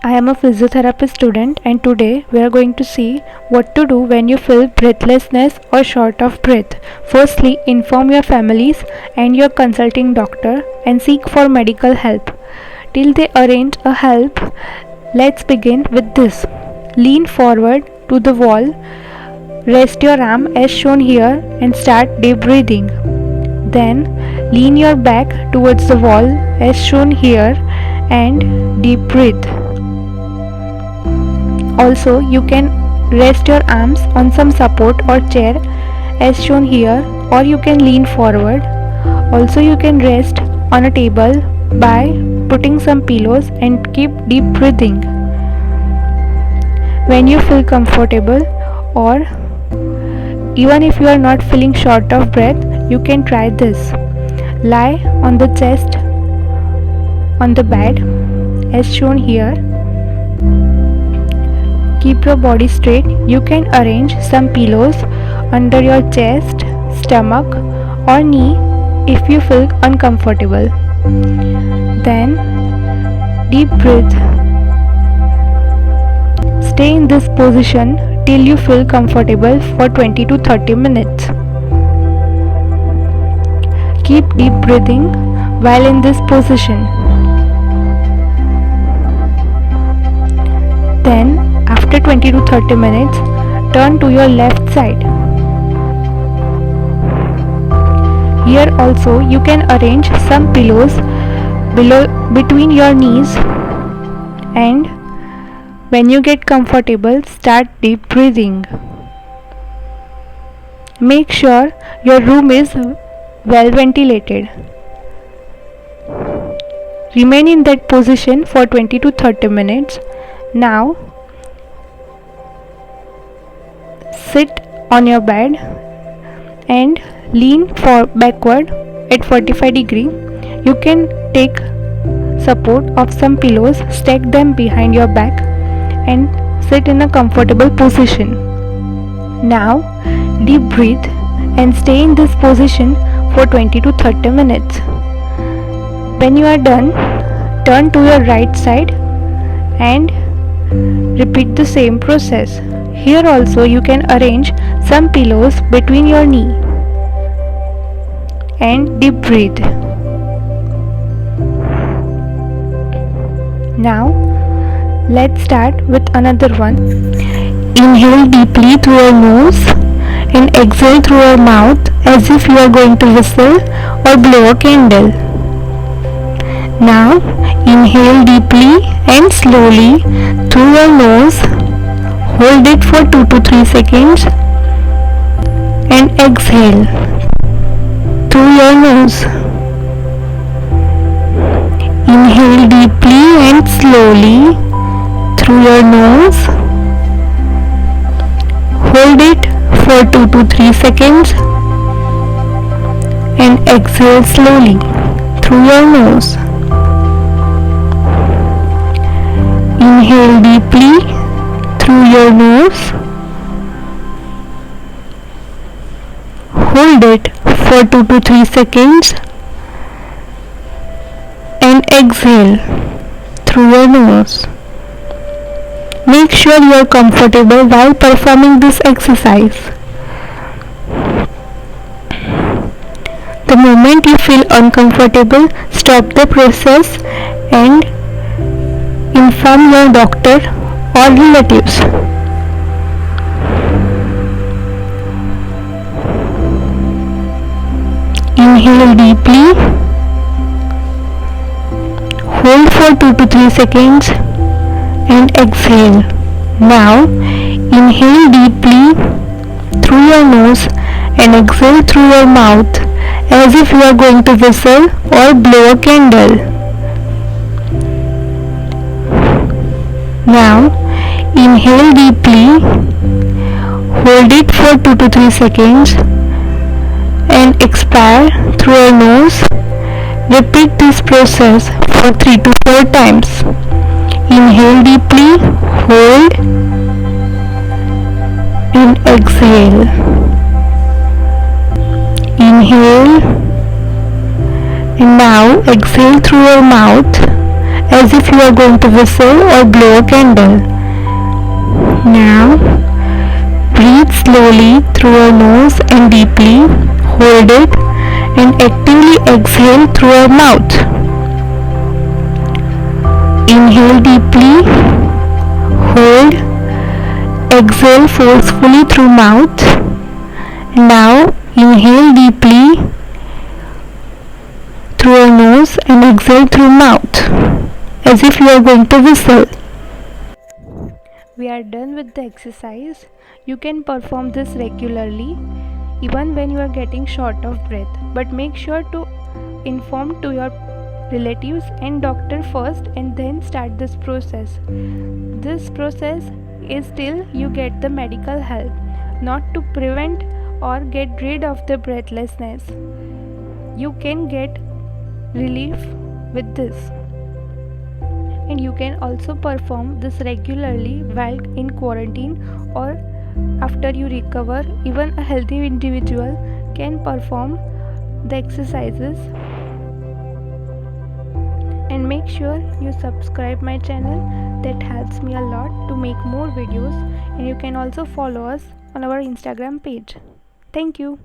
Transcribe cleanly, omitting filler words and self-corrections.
I am a physiotherapy student and today we are going to see what to do when you feel breathlessness or short of breath. Firstly, inform your families and your consulting doctor and seek for medical help. Till they arrange a help, let's begin with this. Lean forward to the wall, rest your arm as shown here and start deep breathing. Then lean your back towards the wall as shown here and deep breathe. Also, you can rest your arms on some support or chair as shown here, or you can lean forward. Also, you can rest on a table by putting some pillows and keep deep breathing. When you feel comfortable, or even if you are not feeling short of breath, you can try this. Lie on the chest on the bed as shown here. Keep your body straight. You can arrange some pillows under your chest, stomach or knee if you feel uncomfortable. Then deep breathe. Stay in this position till you feel comfortable for 20 to 30 minutes. Keep deep breathing while in this position. Then after 20 to 30 minutes, turn to your left side. Here also you can arrange some pillows between your knees, and when you get comfortable, start deep breathing. Make sure your room is well ventilated. Remain in that position for 20 to 30 minutes. Now sit on your bed and lean backward at 45 degree. You can take support of some pillows, stack them behind your back and sit in a comfortable position. Now deep breathe and stay in this position for 20 to 30 minutes. When you are done, turn to your right side and repeat the same process. Here also you can arrange some pillows between your knee and deep breathe. Now let's start with another one. Inhale deeply through your nose and exhale through your mouth as if you are going to whistle or blow a candle. Now inhale deeply and slowly through your nose. Hold it for 2 to 3 seconds and exhale through your nose. Inhale deeply and slowly through your nose. Hold it for 2 to 3 seconds and exhale slowly through your nose. Inhale deeply through your nose. Hold it for 2 to 3 seconds and exhale through your nose. Make sure you are comfortable while performing this exercise. The moment you feel uncomfortable, stop the process and inform your doctor or relatives. Inhale deeply. Hold for 2 to 3 seconds and exhale. Now inhale deeply through your nose and exhale through your mouth as if you are going to whistle or blow a candle. Now inhale deeply, hold it for 2 to 3 seconds and expire through your nose. Repeat this process for 3 to 4 times. Inhale deeply, hold and exhale. Inhale and now exhale through your mouth as if you are going to whistle or blow a candle. Now, breathe slowly through your nose and deeply hold it and actively exhale through your mouth. Inhale deeply, hold, exhale forcefully through mouth. Now inhale deeply through your nose and exhale through mouth as if you are going to whistle. We are done with the exercise. You can perform this regularly even when you are getting short of breath, but make sure to inform to your relatives and doctor first and then start this process. This process is till you get the medical help, not to prevent or get rid of the breathlessness. You can get relief with this, and you can also perform this regularly while in quarantine or after you recover. Even a healthy individual can perform the exercises. And make sure you subscribe my channel, that helps me a lot to make more videos, and you can also follow us on our Instagram page. Thank you.